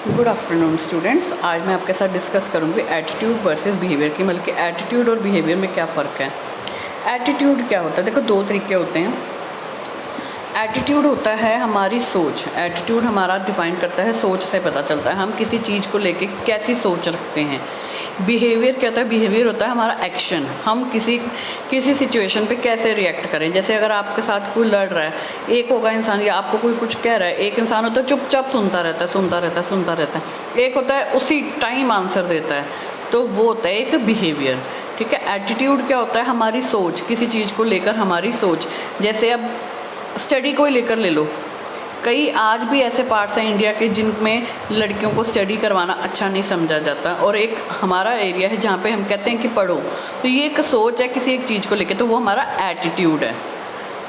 Good afternoon students. आज मैं आपके साथ डिस्कस करूंगी एटीट्यूड वर्सेस बिहेवियर की, मतलब कि एटीट्यूड और बिहेवियर में क्या फ़र्क है। एटीट्यूड क्या होता है? देखो, दो तरीके होते हैं। एटीट्यूड होता है हमारी सोच। एटीट्यूड हमारा डिफाइन करता है, सोच से पता चलता है हम किसी चीज़ को लेके कैसी सोच रखते हैं। बिहेवियर क्या होता है? बिहेवियर होता है हमारा एक्शन, हम किसी सिचुएशन पे कैसे रिएक्ट करें। जैसे अगर आपके साथ कोई लड़ रहा है, एक होगा इंसान या आपको कोई कुछ कह रहा है, एक इंसान होता है चुपचाप सुनता रहता है, एक होता है उसी टाइम आंसर देता है, तो वो होता है एक बिहेवियर। ठीक है। एटीट्यूड क्या होता है? हमारी सोच, किसी चीज़ को लेकर हमारी सोच। जैसे अब स्टडी को ही लेकर ले लो, कई आज भी ऐसे पार्ट्स हैं इंडिया के जिनमें लड़कियों को स्टडी करवाना अच्छा नहीं समझा जाता, और एक हमारा एरिया है जहाँ पे हम कहते हैं कि पढ़ो। तो ये एक सोच है किसी एक चीज़ को लेकर, तो वो हमारा एटीट्यूड है।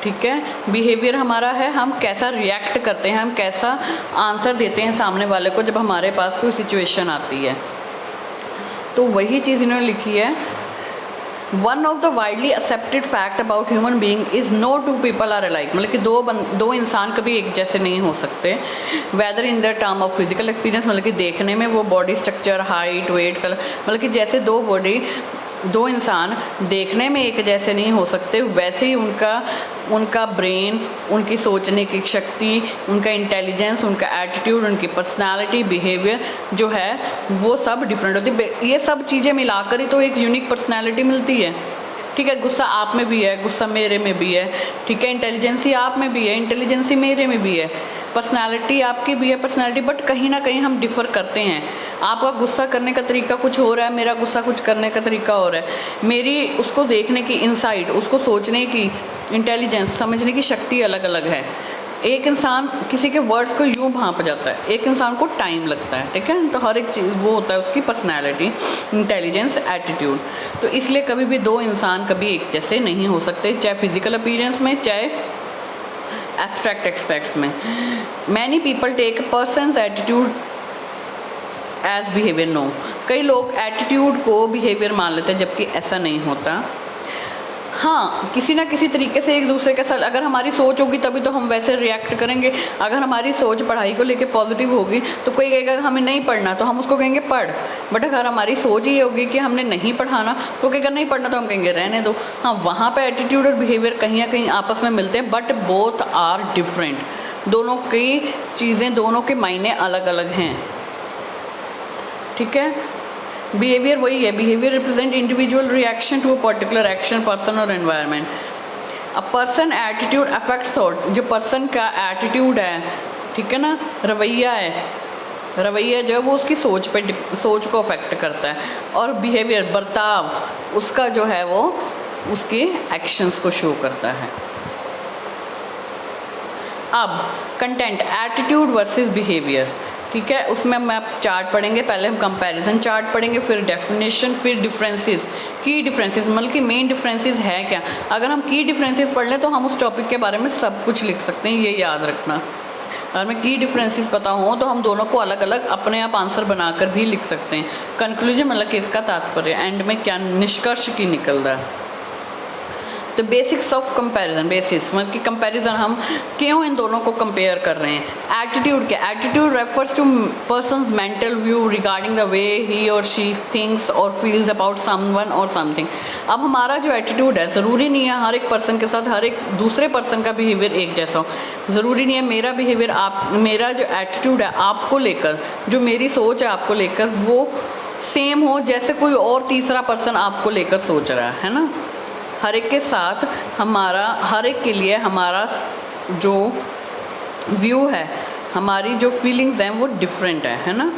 ठीक है। बिहेवियर हमारा है हम कैसा रिएक्ट करते हैं, हम कैसा आंसर देते हैं सामने वाले को जब हमारे पास कोई सिचुएशन आती है। तो वही चीज़ इन्होंने लिखी है। One of the widely accepted fact about human being is no two people are alike, मतलब कि दो इंसान कभी एक जैसे नहीं हो सकते। Whether in the term of physical experience, मतलब कि देखने में वो body structure, height, weight, colour, मतलब कि जैसे दो इंसान देखने में एक जैसे नहीं हो सकते, वैसे ही उनका ब्रेन, उनकी सोचने की शक्ति, उनका इंटेलिजेंस, उनका एटीट्यूड, उनकी पर्सनालिटी, बिहेवियर जो है वो सब डिफरेंट होती है। ये सब चीज़ें मिलाकर ही तो एक यूनिक पर्सनालिटी मिलती है। ठीक है। गुस्सा आप में भी है, गुस्सा मेरे में भी है। ठीक है। इंटेलिजेंसी आप में भी है, इंटेलिजेंसी मेरे में भी है। पर्सनालिटी आपकी भी है, पर्सनालिटी, बट कहीं ना कहीं हम डिफ़र करते हैं। आपका गुस्सा करने का तरीका कुछ हो रहा है, मेरा गुस्सा कुछ करने का तरीका हो रहा है। मेरी उसको देखने की इंसाइट, उसको सोचने की इंटेलिजेंस, समझने की शक्ति अलग अलग है। एक इंसान किसी के वर्ड्स को यूँ भांप जाता है, एक इंसान को टाइम लगता है। ठीक है। तो हर एक चीज़ वो होता है उसकी पर्सनैलिटी, इंटेलिजेंस, एटीट्यूड। तो इसलिए कभी भी दो इंसान कभी एक जैसे नहीं हो सकते, चाहे फिजिकल अपीयरेंस में, चाहे एब्स्ट्रैक्ट एस्पेक्ट्स में। Many people take person's attitude as behaviour. No, कई लोग एटीट्यूड को बिहेवियर मान लेते हैं, जबकि ऐसा नहीं होता। हाँ, किसी ना किसी तरीके से एक दूसरे के साथ अगर हमारी सोच होगी तभी तो हम वैसे रिएक्ट करेंगे। अगर हमारी सोच पढ़ाई को लेके पॉजिटिव होगी तो कोई कहेगा हमें नहीं पढ़ना, तो हम उसको कहेंगे पढ़। बट अगर हमारी सोच ये होगी कि हमने नहीं पढ़ाना, तो कहेगा नहीं पढ़ना, तो हम कहेंगे रहने दो। हाँ, वहाँ पे एटीट्यूड और बिहेवियर कहीं ना कहीं आपस में मिलते हैं, बट बोथ आर डिफरेंट। दोनों की चीज़ें, दोनों के मायने अलग अलग हैं। ठीक है। बिहेवियर वही है, behaviour represent individual reaction to a particular action, person और environment. A person attitude affects thought, जो पर्सन का एटीट्यूड है, ठीक है ना, रवैया है, रवैया जो है वो उसकी सोच को अफेक्ट करता है। और बिहेवियर, बर्ताव, उसका जो है वो उसके एक्शंस को शो करता है। अब कंटेंट, एटीट्यूड वर्सेस बिहेवियर। ठीक है। उसमें हम आप चार्ट पढ़ेंगे, पहले हम कंपैरिजन चार्ट पढ़ेंगे, फिर डेफिनेशन, फिर डिफरेंसेस, की डिफरेंसेस, मतलब कि मेन डिफरेंसेस है क्या। अगर हम की डिफरेंसेस पढ़ लें तो हम उस टॉपिक के बारे में सब कुछ लिख सकते हैं, ये याद रखना। अगर हमें की डिफरेंसेस पता हो तो हम दोनों को अलग अलग अपने आप आंसर बनाकर भी लिख सकते हैं। कंक्लूजन, मतलब कि इसका तात्पर्य, एंड में क्या निष्कर्ष की निकलता है। तो बेसिक्स ऑफ कंपैरिजन, बेसिस मतलब कि कंपैरिजन, हम क्यों इन दोनों को कंपेयर कर रहे हैं। एटीट्यूड क्या? Attitude refers to person's mental view regarding the way he और शी थिंक्स और फील्स अबाउट समवन और समथिंग। अब हमारा जो एटीट्यूड है, ज़रूरी नहीं है हर एक पर्सन के साथ हर एक दूसरे पर्सन का बिहेवियर एक जैसा हो। ज़रूरी नहीं है मेरा बिहेवियर, मेरा जो एटीट्यूड है आपको लेकर, जो मेरी सोच है आपको लेकर, वो सेम हो जैसे कोई और तीसरा पर्सन आपको लेकर सोच रहा है ना। हर एक के साथ हमारा, हर एक के लिए हमारा जो व्यू है, हमारी जो फीलिंग्स हैं वो डिफरेंट है ना।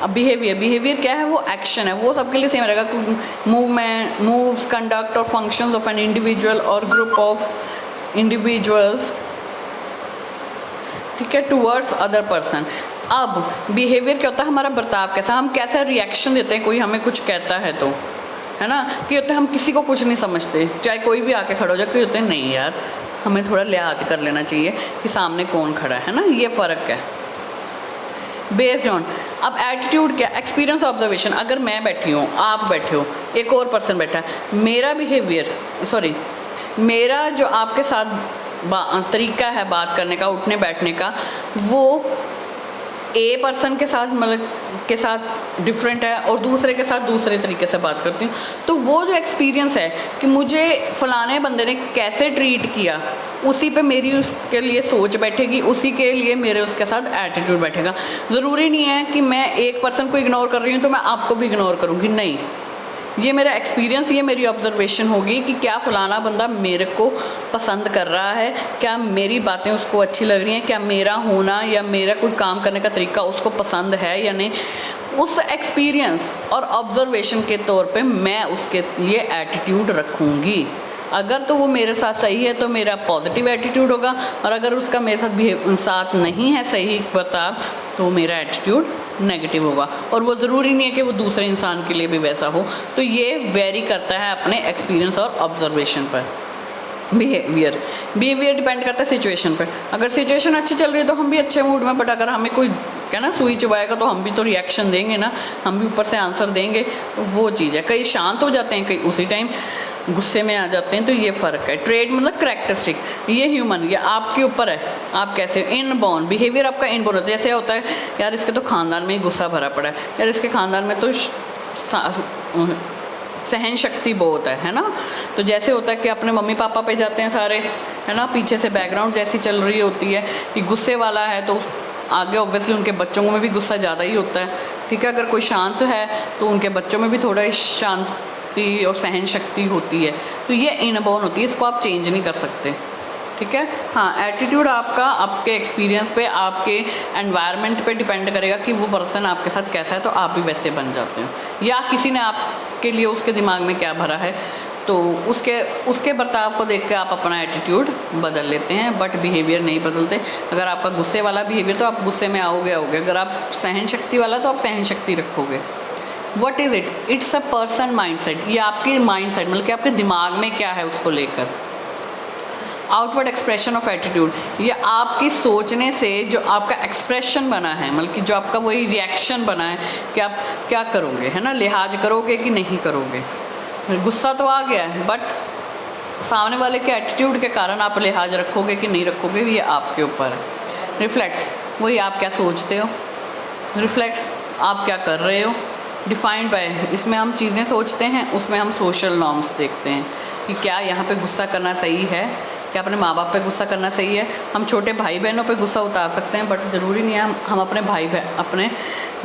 अब बिहेवियर क्या है? वो एक्शन है, वो सबके लिए सेम रहेगा। मूवमेंट, मूव्स, कंडक्ट और फंक्शंस ऑफ एन इंडिविजुअल और ग्रुप ऑफ इंडिविजुअल्स, ठीक है, टूवर्ड्स अदर पर्सन। अब बिहेवियर क्या होता है? हमारा बर्ताव कैसा, हम कैसा रिएक्शन देते हैं कोई हमें कुछ कहता है तो, है ना। कि होता है हम किसी को कुछ नहीं समझते, चाहे कोई भी आके खड़ा हो जाए, कोई होते हैं नहीं यार हमें थोड़ा लिहाज कर लेना चाहिए कि सामने कौन खड़ा है ना, ये फ़र्क है। बेस्ड ऑन, अब एटीट्यूड क्या? Experience observation. अगर मैं बैठी हूँ, आप बैठे हो, एक और पर्सन बैठा है, मेरा बिहेवियर, मेरा जो आपके साथ तरीका है बात करने का, उठने बैठने का, वो ए पर्सन के साथ मतलब के साथ डिफरेंट है और दूसरे के साथ दूसरे तरीके से बात करती हूँ, तो वो जो एक्सपीरियंस है कि मुझे फ़लाने बंदे ने कैसे ट्रीट किया, उसी पे मेरी उसके लिए सोच बैठेगी, उसी के लिए मेरे उसके साथ एटीट्यूड बैठेगा। ज़रूरी नहीं है कि मैं एक पर्सन को इग्नोर कर रही हूँ तो मैं आपको भी इग्नोर करूँगी, नहीं। ये मेरा एक्सपीरियंस, ये मेरी ऑब्जर्वेशन होगी कि क्या फ़लाना बंदा मेरे को पसंद कर रहा है, क्या मेरी बातें उसको अच्छी लग रही हैं, क्या मेरा होना या मेरा कोई काम करने का तरीका उसको पसंद है या नहीं। उस एक्सपीरियंस और ऑब्जर्वेशन के तौर पे मैं उसके लिए एटीट्यूड रखूँगी। अगर तो वो मेरे साथ सही है तो मेरा पॉजिटिव एटीट्यूड होगा, और अगर उसका मेरे साथ नहीं है सही बर्ताव तो मेरा एटीट्यूड नेगेटिव होगा। और वो ज़रूरी नहीं है कि वो दूसरे इंसान के लिए भी वैसा हो, तो ये वेरी करता है अपने एक्सपीरियंस और ऑब्जर्वेशन पर। बिहेवियर डिपेंड करता है सिचुएशन पर। अगर सिचुएशन अच्छी चल रही है तो हम भी अच्छे मूड में, बट अगर हमें कोई क्या ना सुई चुभाएगा तो हम भी तो रिएक्शन देंगे ना, हम भी ऊपर से आंसर देंगे। तो वो चीज़ है, कई शांत हो जाते हैं, कई उसी टाइम गुस्से में आ जाते हैं, तो ये फ़र्क है। ट्रेड मतलब करैक्टरिस्टिक, ये ह्यूमन, ये आपके ऊपर है, आप कैसे इनबॉर्न बिहेवियर आपका इनबॉर्न होता है। जैसे होता है यार इसके तो ख़ानदान में ही गुस्सा भरा पड़ा है, यार इसके ख़ानदान में तो सहन शक्ति बहुत है ना। तो जैसे होता है कि अपने मम्मी पापा पे जाते हैं सारे, है ना, पीछे से बैकग्राउंड जैसी चल रही होती है कि गुस्से वाला है तो आगे ऑब्वियसली उनके बच्चों में भी गुस्सा ज़्यादा ही होता है, ठीक है। अगर कोई शांत है तो उनके बच्चों में भी थोड़ा शांति और सहन शक्ति होती है, तो ये इनबॉर्न होती है, इसको आप चेंज नहीं कर सकते, ठीक है। हाँ, एटीट्यूड आपका आपके एक्सपीरियंस पे, आपके एनवायरनमेंट पे डिपेंड करेगा कि वो पर्सन आपके साथ कैसा है, तो आप भी वैसे बन जाते हो, या किसी ने आपके लिए उसके दिमाग में क्या भरा है तो उसके बर्ताव को देख के आप अपना एटीट्यूड बदल लेते हैं, बट बिहेवियर नहीं बदलते। अगर आपका गुस्से वाला बिहेवियर तो आप गुस्से में आओगे, अगर आप सहन शक्ति वाला तो आप सहन शक्ति रखोगे। What is it? It's a person mindset, ये आपकी माइंडसेट मतलब कि आपके दिमाग में क्या है उसको लेकर। आउटवर्ड एक्सप्रेशन ऑफ एटीट्यूड, ये आपकी सोचने से जो आपका एक्सप्रेशन बना है, मतलब कि जो आपका वही रिएक्शन बना है कि आप क्या करोगे, है ना, लिहाज करोगे कि नहीं करोगे। गुस्सा तो आ गया है, बट सामने वाले के एटीट्यूड के कारण आप लिहाज रखोगे कि नहीं रखोगे, ये आपके ऊपर है। रिफ्लेक्ट्स, वही आप क्या सोचते हो, रिफ्लेक्ट्स आप क्या कर रहे हो। डिफाइंड बाय, इसमें हम चीज़ें सोचते हैं, उसमें हम सोशल नॉर्म्स देखते हैं कि क्या यहाँ पे गुस्सा करना सही है, क्या अपने माँ बाप पे गुस्सा करना सही है। हम छोटे भाई बहनों पे गुस्सा उतार सकते हैं, बट ज़रूरी नहीं है हम अपने अपने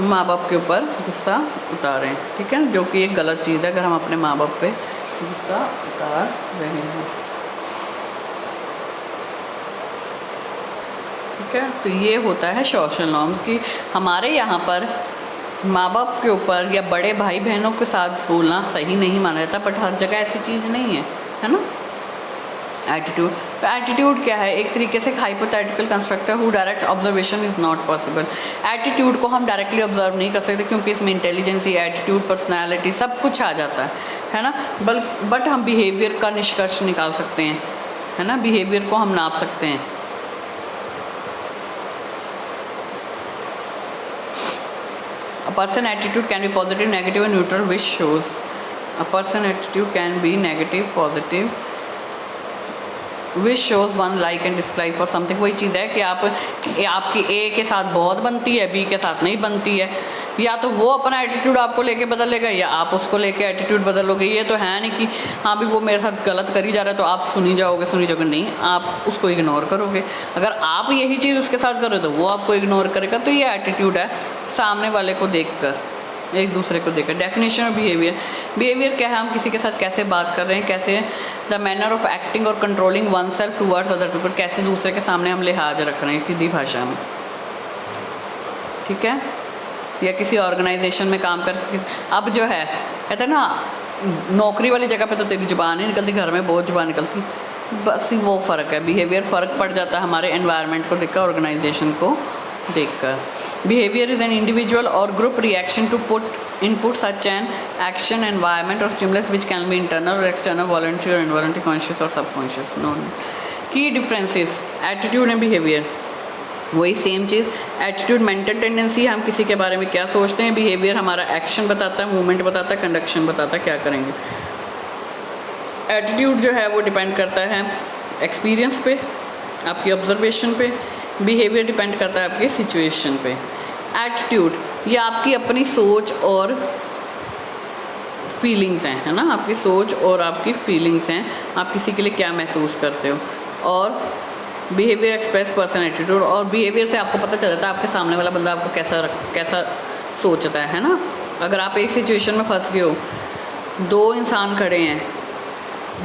माँ बाप के ऊपर गुस्सा उतारें, ठीक है, जो कि एक गलत चीज़ है अगर हम अपने माँ बाप पे गुस्सा उतार रहे हैं, ठीक है। तो ये होता है सोशल नॉर्म्स की हमारे यहाँ पर माँ बाप के ऊपर या बड़े भाई बहनों के साथ बोलना सही नहीं माना जाता, बट हर जगह ऐसी चीज़ नहीं है ना। एटीट्यूड, तो एटीट्यूड क्या है, एक तरीके से hypothetical constructor who direct observation is not possible. Attitude को हम डायरेक्टली ऑब्जर्व नहीं कर सकते क्योंकि इसमें इंटेलिजेंसी, एटीट्यूड, पर्सनैलिटी सब कुछ आ जाता है ना। बट हम बिहेवियर का निष्कर्ष निकाल सकते हैं, है ना, बिहेवियर को हम नाप सकते हैं। A person attitude can be positive, negative and neutral, which shows a person attitude can be negative, positive, which shows one like and dislike for something। वही चीज़ है कि आपकी ए के साथ बहुत बनती है, बी के साथ नहीं बनती है, या तो वो अपना एटीट्यूड आपको लेके बदल लेगा या आप उसको लेके एटीट्यूड बदलोगे। ये तो है नहीं कि हाँ भी वो मेरे साथ गलत कर ही जा रहा है तो आप सुनी जाओगे, नहीं, आप उसको इग्नोर करोगे। अगर आप यही चीज़ उसके साथ करो तो वो आपको इग्नोर करेगा। तो ये एटीट्यूड है सामने वाले को देखकर, एक दूसरे को देखकर। डेफिनेशन ऑफ बिहेवियर क्या है, हम किसी के साथ कैसे बात कर रहे हैं, कैसे द मैनर ऑफ एक्टिंग और controlling one self towards other people, कैसे दूसरे के सामने हम लिहाज रख रहे हैं सीधी भाषा में, ठीक है। या किसी ऑर्गेनाइजेशन में काम कर, अब जो है कहते हैं ना, नौकरी वाली जगह पे तो तेरी ज़ुबान ही निकलती, घर में बहुत ज़ुबान निकलती, बस वो फ़र्क है। बिहेवियर फ़र्क पड़ जाता है हमारे एनवायरनमेंट को देखकर, ऑर्गेनाइजेशन को देखकर। बिहेवियर इज़ एन इंडिविजुअल और group reaction to input such an action, environment और stimulus which can be internal और एक्सटर्नल, वॉलंटरी और इनवॉलंटरी, कॉन्शियस और subconscious. Known key differences attitude and behaviour, वही सेम चीज़। एटीट्यूड मेंटल टेंडेंसी, हम किसी के बारे में क्या सोचते हैं। बिहेवियर हमारा एक्शन बताता है, मूवमेंट बताता है, कंडक्शन बताता है, क्या करेंगे। एटीट्यूड जो है वो डिपेंड करता है एक्सपीरियंस पे, आपकी ऑब्जर्वेशन पे। बिहेवियर डिपेंड करता है आपकी सिचुएशन पे। एटीट्यूड, ये आपकी अपनी सोच और फीलिंग्स हैं, है ना, आपकी सोच और आपकी फीलिंग्स हैं, आप किसी के लिए क्या महसूस करते हो। और बिहेवियर एक्सप्रेस पर्सन एटीट्यूड, और बिहेवियर से आपको पता चल जाता है आपके सामने वाला बंदा आपको कैसा सोचता है ना। अगर आप एक सिचुएशन में फंस गए हो, दो इंसान खड़े हैं,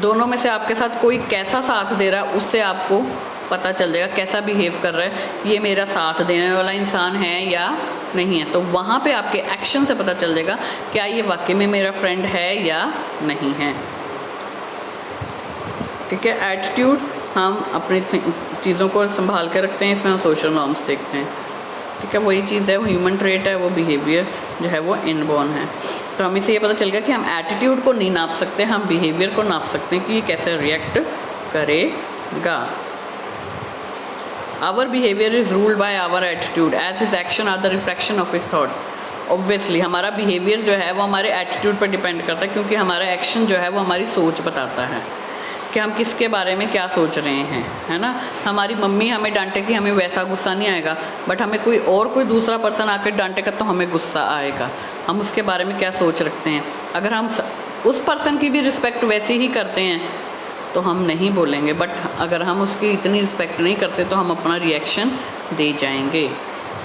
दोनों में से आपके साथ कोई कैसा साथ दे रहा है उससे आपको पता चल जाएगा कैसा बिहेव कर रहा है, ये मेरा साथ देने वाला इंसान है या नहीं है। तो वहाँ पे आपके एक्शन से पता चल जाएगा क्या ये वाकई में मेरा फ्रेंड है या नहीं है। ठीक है, एटीट्यूड हम अपनी चीज़ों को संभाल के रखते हैं, इसमें हम सोशल नॉर्म्स देखते हैं। ठीक है, वही चीज़ है, वो ह्यूमन ट्रेट है, वो बिहेवियर जो है वो इनबॉर्न है। तो हमें से ये पता चल गया कि हम एटीट्यूड को नहीं नाप सकते, हम बिहेवियर को नाप सकते हैं कि ये कैसे रिएक्ट करेगा। Our behaviour is ruled by our attitude as his action are the reflection of his thought. Obviously हमारा बिहेवियर जो है वो हमारे एटीट्यूड पर डिपेंड करता है, क्योंकि हमारा एक्शन जो है वो हमारी सोच बताता है कि हम किसके बारे में क्या सोच रहे हैं, है ना। हमारी मम्मी हमें डांटेगी, हमें वैसा गुस्सा नहीं आएगा, बट हमें कोई दूसरा पर्सन आकर डांटेगा तो हमें गुस्सा आएगा। हम उसके बारे में क्या सोच रखते हैं, अगर हम उस पर्सन की भी रिस्पेक्ट वैसे ही करते हैं तो हम नहीं बोलेंगे, बट अगर हम उसकी इतनी रिस्पेक्ट नहीं करते तो हम अपना रिएक्शन दे जाएंगे।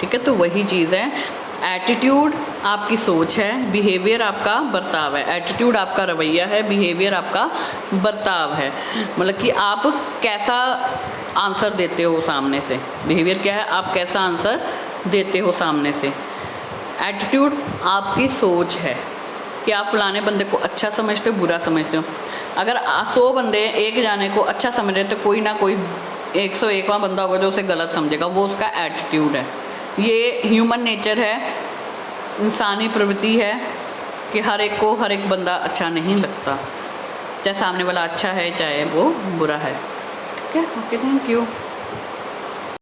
ठीक है, तो वही चीज़ है, एटीट्यूड आपकी सोच है, बिहेवियर आपका बर्ताव है। एटीट्यूड आपका रवैया है, बिहेवियर आपका बर्ताव है, मतलब कि आप कैसा आंसर देते हो सामने से। बिहेवियर क्या है, आप कैसा आंसर देते हो सामने से। एटीट्यूड आपकी सोच है कि आप फलाने बंदे को अच्छा समझते हो, बुरा समझते हो। अगर 100 बंदे एक जाने को अच्छा समझ रहे तो कोई ना कोई 101वां बंदा होगा जो उसे गलत समझेगा, वो उसका एटीट्यूड है। ये ह्यूमन नेचर है, इंसानी प्रवृत्ति है कि हर एक बंदा अच्छा नहीं लगता, चाहे सामने वाला अच्छा है चाहे वो बुरा है। ठीक है, ओके, थैंक यू।